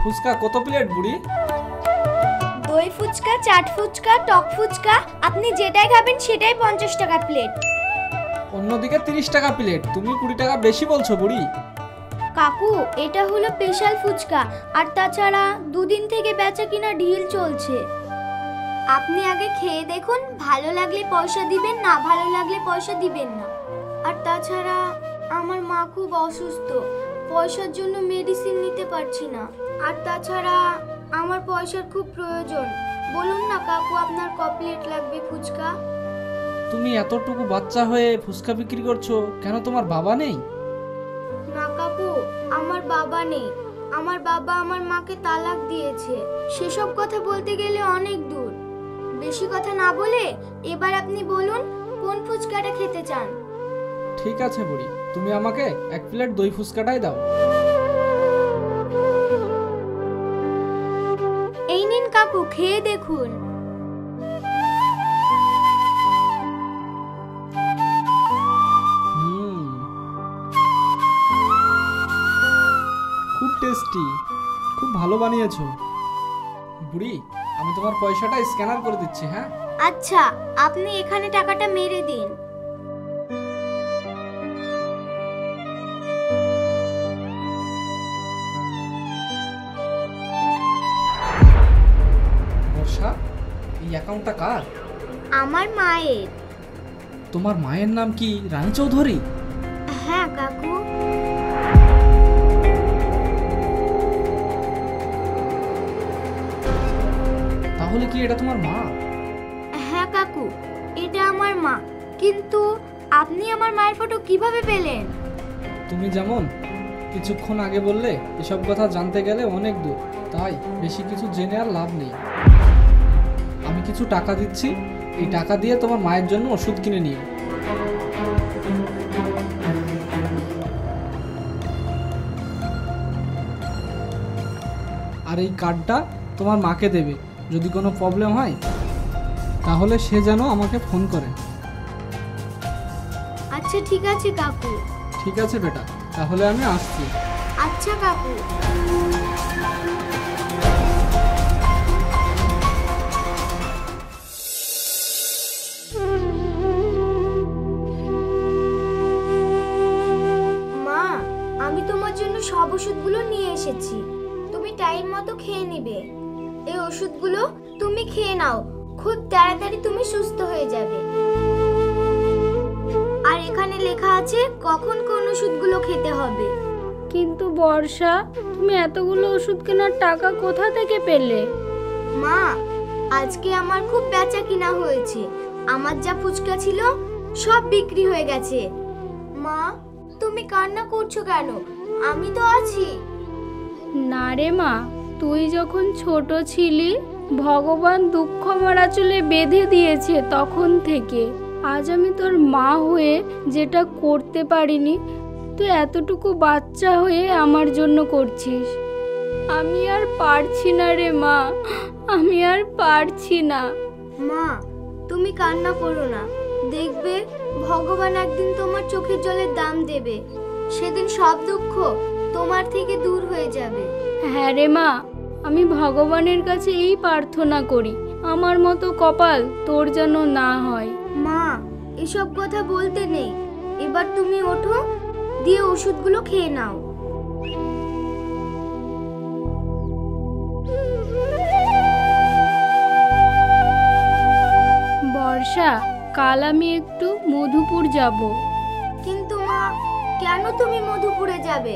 ফুচকা কত প্লেট বুড়ি? দই ফুচকা, চাট ফুচকা, টক ফুচকা, আপনি যেটাই খাবেন সেটাই 50 টাকা প্লেট। অন্যদিকে 30 টাকা প্লেট, তুমি 20 টাকা বেশি বলছো বুড়ি। কাকু, এটা হলো স্পেশাল ফুচকা, আর তাছাড়া দুদিন থেকে বেচা কিনা ঢিল চলছে। আপনি আগে খেয়ে দেখুন, ভালো লাগলে পয়সা দিবেন, না ভালো লাগলে পয়সা দিবেন না। আর তাছাড়া আমার মা খুব অসুস্থ, পয়সার জন্য মেডিসিন নিতে পারছি না। আর তাছাড়া আমার পয়সার খুব প্রয়োজন। বলুন না কাকু, আপনার ক প্লেট লাগবে ফুচকা? তুমি এতটুকু বাচ্চা হয়ে ফুচকা বিক্রি করছো কেন? তোমার বাবা নেই? না কাকু, আমার বাবা নেই। আমার বাবা আমার মাকে তালাক দিয়েছে। সেসব কথা বলতে গেলে অনেক দূর। বেশি কথা না বলে এবার আপনি বলুন কোন ফুচকাটা খেতে চান। ঠিক আছে বুড়ি, তুমি আমাকে 1 প্লেট দই ফুচকাটাই দাও। এই নিন কাকু, খেয়ে দেখুন। খুব টেস্টি, খুব ভালো বানিয়েছো বুড়ি। আমি তোমার পয়সাটা স্ক্যানার করে দিচ্ছি। হ্যাঁ আচ্ছা, আপনি এখানে টাকাটা মেরে দিন। বর্ষা, এই অ্যাকাউন্টটা কার? আমার মায়ের। তোমার মায়ের নাম কি রানী চৌধুরী? হ্যাঁ কাকু। তাহলে কি এটা তোমার মা? হ্যাঁ কাকু, এটা আমার মা। কিন্তু আপনি আমার মায়ের ফটো কিভাবে পেলেন? তুমি যেমন কিছুক্ষণ আগে বললে, এসব কথা জানতে গেলে অনেক দূর, তাই বেশি কিছু জেনে আর লাভ নেই। আমি কিছু টাকা দিচ্ছি, এই টাকা দিয়ে তোমার মায়ের জন্য ওষুধ কিনে নিও। আর এই কার্ডটা তোমার মাকে দেবে, যদি কোনো প্রবলেম হয় তাহলে সে যেন আমাকে ফোন করে। আচ্ছা ঠিক আছে কাকু। ঠিক আছে বেটা, তাহলে আমি আসছি। আচ্ছা কাকু। মা, আমি তোমার জন্য সব ওষুধগুলো নিয়ে এসেছি, তুমি টাইম মতো খেয়ে নিবে। এই ওষুধগুলো তুমি খেয়ে নাও, খুব তাড়াতাড়ি তুমি সুস্থ হয়ে যাবে। আর এখানে লেখা আছে কখন কোন ওষুধগুলো খেতে হবে। কিন্তু বর্ষা, তুমি এতগুলো ওষুধ কেনার টাকা কোথা থেকে পেলে? মা, আজকে আমার খুব বেচা কিনা হয়েছে। আমার যা ফুচকা ছিল সব বিক্রি হয়ে গেছে। মা, তুমি কান্না করছো কেন? আমি তো আছি। না রে মা, তুই যখন ছোট ছিলি ভগবান দুঃখ মারা চলে বেঁধে দিয়েছে তখন থেকে। আজ আমি তোর মা হয়ে যেটা করতে পারিনি, তুই এতটুকু বাচ্চা হয়ে আমার জন্য করছিস। আমি আর পারছি না রে মা, আমি আর পারছি না। মা, তুমি কান্না করো না। দেখবে ভগবান একদিন তোমার চোখের জলের দাম দেবে। সেদিন সব দুঃখ তোমার থেকে দূর হয়ে যাবে। হ্যাঁ রে মা, আমি ভগবানের কাছে এই প্রার্থনা করি, আমার মতো কপাল তোর যেন না হয়। মা, এসব কথা বলতে নেই। এবার তুমি ওঠো, দিয়ে ওষুধগুলো খেয়ে নাও। বর্ষা, কাল আমি একটু মধুপুর যাব। কিন্তু মা, কেন তুমি মধুপুরে যাবে?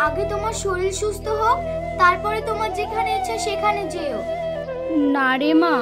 আগে তোমার শরীর সুস্থ হোক, তারপরে তোমার যেখানে ইচ্ছা সেখানে যেও। না রে মা,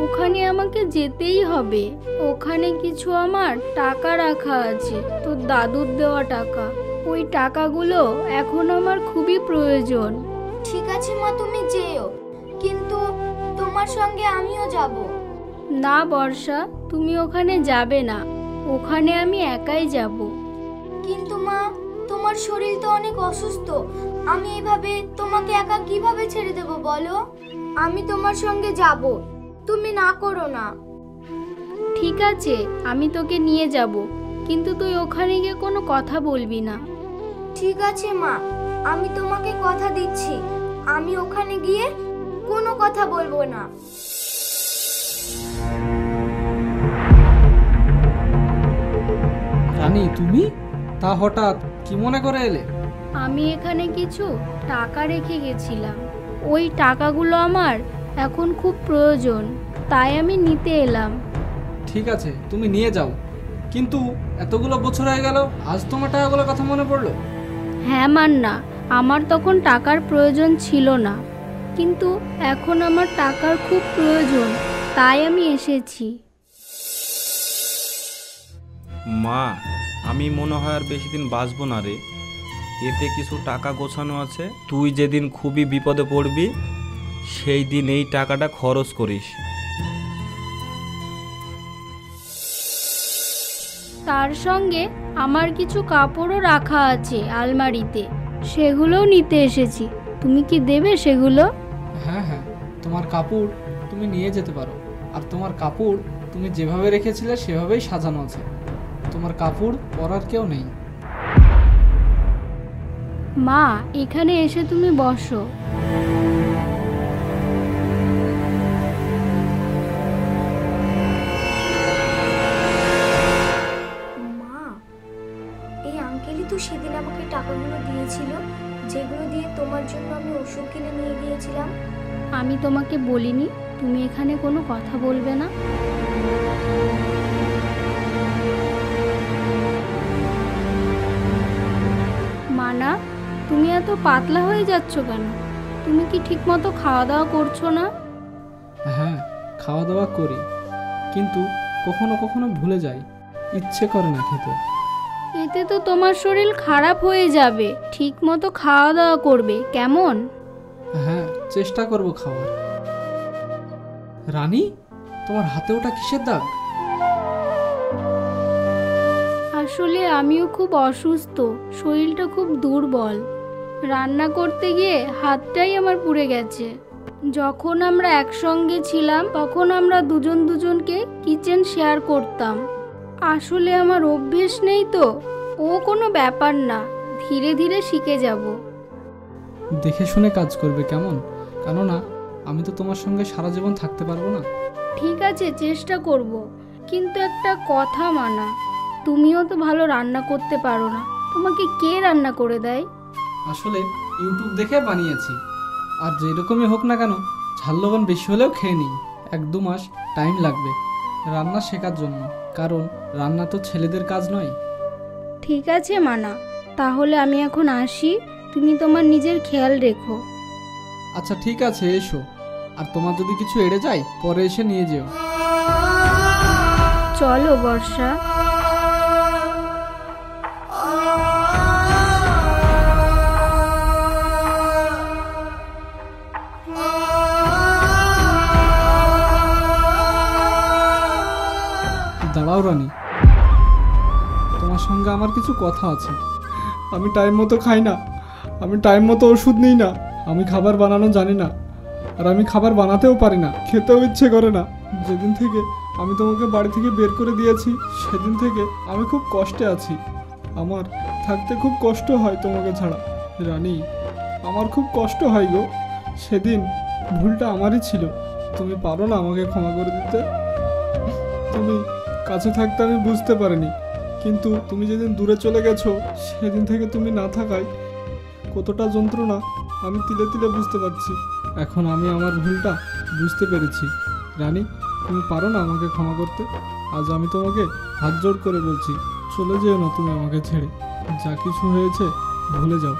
ওখানে আমাকে যেতেই হবে। ওখানে কিছু আমার টাকা রাখা আছে, তোর দাদুর দেওয়া টাকা। ওই টাকাগুলো এখন আমার খুবই প্রয়োজন। ঠিক আছে মা, তুমি যেও, কিন্তু তোমার সঙ্গে আমিও যাব। না বর্ষা, তুমি ওখানে যাবে না, ওখানে আমি একাই যাব। কিন্তু মা, তোমার শরীর তো অনেক অসুস্থ। আমি এভাবে তোমাকে একা কিভাবে ছেড়ে দেব বলো? আমি তোমার সঙ্গে যাব, তুমি না করো না। ঠিক আছে, আমি তোকে নিয়ে যাব, কিন্তু তুই ওখানে গিয়ে কোনো কথা বলবি না। ঠিক আছে মা, আমি তোমাকে কথা দিচ্ছি, আমি ওখানে গিয়ে কোনো কথা বলবো না। রানী, তুমি তা হঠাৎ কি মনে করে এলে? আমি এখানে কিছু টাকা রেখে গেছিলাম, ওই টাকাগুলো আমার এখন খুব প্রয়োজন, তাই আমি নিতে এলাম। ঠিক আছে, তুমি নিয়ে যাও, কিন্তু এতগুলো বছর হয়ে গেল, আজ তোমার টাকাগুলোর কথা মনে পড়লো? হ্যাঁ মান্না, আমার তখন টাকার প্রয়োজন ছিল না, কিন্তু এখন আমার টাকার খুব প্রয়োজন, তাই আমি এসেছি। মা, আমি মনে হয় আর বেশি দিন বাঁচবো না রে। এতে কিছু টাকা গোছানো আছে, তুই যেদিন খুবই বিপদে পড়বি সেই দিন এই টাকাটা খরচ করিস। তার সঙ্গে আমার কিছু কাপড়ও রাখা আছে আলমারিতে, সেগুলোও নিতে এসেছি। তুমি কি দেবে সেগুলো? হ্যাঁ হ্যাঁ, তোমার কাপড় তুমি নিয়ে যেতে পারো, আর তোমার কাপড় তুমি যেভাবে রেখেছিলে সেভাবেই সাজানো আছে। তোমার কাপড় পরার কেউ নেই। মা, এখানে এসে তুমি বসো। মা, এই আঙ্কেলই তো সেদিন আমাকে টাকাগুলো দিয়েছিল, যেগুলো দিয়ে তোমার জন্য আমি ওষুধ কিনে নিয়ে গিয়েছিলাম। আমি তোমাকে বলিনি তুমি এখানে কোনো কথা বলবে না? মানা, তুমি এত পাতলা হয়ে যাচ্ছ কেন? তুমি কি ঠিকমতো খাওয়া দাওয়া করছো না? হ্যাঁ, খাওয়া দাওয়া করি, কিন্তু কখনো কখনো ভুলে যাই, ইচ্ছে করে না খেতে। এতে তো তোমার শরীর খারাপ হয়ে যাবে, ঠিকমতো খাওয়া দাওয়া করবে কেমন? হ্যাঁ, চেষ্টা করব খাওয়ার। রানী, তোমার হাতে ওটা কিসের দাগ? আসলে আমিও খুব অসুস্থ, শরীরটা খুব দুর্বল। রান্না করতে গিয়ে হাতটাই আমার পুড়ে গেছে। যখন আমরা একসঙ্গে ছিলাম তখন আমরা দুজন দুজনকে কিচেন শেয়ার করতাম। আসলে আমার অভ্যেস নেই তো, ও কোনো ব্যাপার না, ধীরে ধীরে শিখে যাব। দেখে শুনে কাজ করবে কেমন, কেননা আমি তো তোমার সঙ্গে সারা জীবন থাকতে পারবো না। ঠিক আছে, চেষ্টা করব, কিন্তু একটা কথা মানা, তুমিও তো ভালো রান্না করতে পারো না, তোমাকে কে রান্না করে দেয়? আসলে ইউটিউব দেখে বানিয়েছি, আর যেরকমই হোক না কেন ঝাল লবণ বেশি হলেও খেয়ে নিই। 1-2 মাস টাইম লাগবে রান্না শেখার জন্য, কারণ রান্না তো ছেলেদের কাজ নয়। ঠিক আছে মানা, তাহলে আমি এখন আসি, তুমি তোমার নিজের খেয়াল রেখো। আচ্ছা ঠিক আছে, এসো, আর তোমার যদি কিছু এড়ে যায় পরে এসে নিয়ে যেও। চলো বর্ষা। দাঁড়াও রানী, তোমার সঙ্গে আমার কিছু কথা আছে। আমি টাইম মতো খাই না, আমি টাইম মতো ওষুধ নিই না, আমি খাবার বানানো জানি না, আর আমি খাবার বানাতেও পারি না, খেতেও ইচ্ছে করে না। যেদিন থেকে আমি তোমাকে বাড়ি থেকে বের করে দিয়েছি সেদিন থেকে আমি খুব কষ্টে আছি। আমার থাকতে খুব কষ্ট হয় তোমাকে ছাড়া। রানী, আমার খুব কষ্ট হয় গো। সেদিন ভুলটা আমারই ছিল, তুমি পারো না আমাকে ক্ষমা করে দিতে? তুমি কাছে থাকতে আমি বুঝতে পারিনি, কিন্তু তুমি যেদিন দূরে চলে গেছো সেদিন থেকে তুমি না থাকায় কতটা যন্ত্রণা আমি তিলে তিলে বুঝতে পারছি। এখন আমি আমার ভুলটা বুঝতে পেরেছি। রানী, তুমি পারো না আমাকে ক্ষমা করতে? আজ আমি তোমাকে হাত জোড় করে বলছি, চলে যেও না তুমি আমাকে ছেড়ে। যা কিছু হয়েছে ভুলে যাও,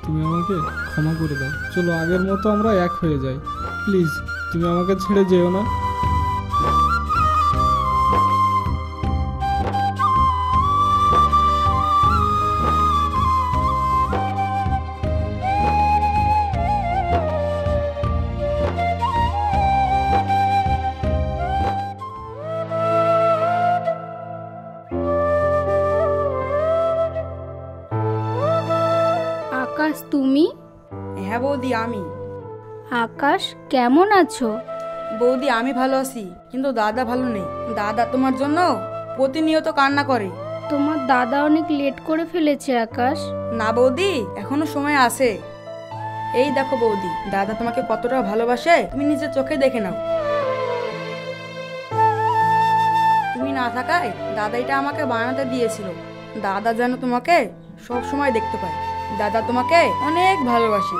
তুমি আমাকে ক্ষমা করে দাও। চলো আগের মতো আমরা এক হয়ে যাই, প্লিজ তুমি আমাকে ছেড়ে যেও না। আকাশ, তুমি? হ্যাঁ বৌদি, আমি। আকাশ, কেমন আছো? বৌদি, আমি ভালো আছি, কিন্তু দাদা ভালো নেই। দাদা তোমার জন্য প্রতিনিয়ত কান্না করে। তোমার দাদা অনেক লেট করে ফেলেছে আকাশ। না বৌদি, এখনো সময় আছে। এই দেখো বৌদি, দাদা তোমাকে কতটা ভালোবাসে তুমি নিজের চোখে দেখে নাও। তুমি না থাকায় দাদা এটা আমাকে বানাতে দিয়েছিল। দাদা যেন তোমাকে সব সময় দেখতে পায়। দাদা তোমাকে অনেক ভালোবাসে।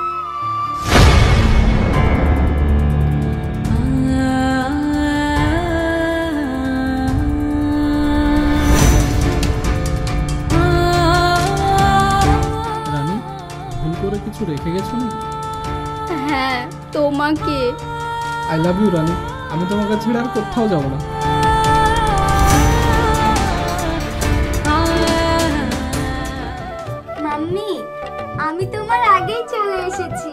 রানী, ভুল করে কিছু রেখে গেছো নাকি? হ্যাঁ, তোমাকে। আই লাভ ইউ রানী, আমি তোমাকে ছেড়ে আর কোথাও যাবো না। মাম্মি, আমি তোমার আগেই চলে এসেছি।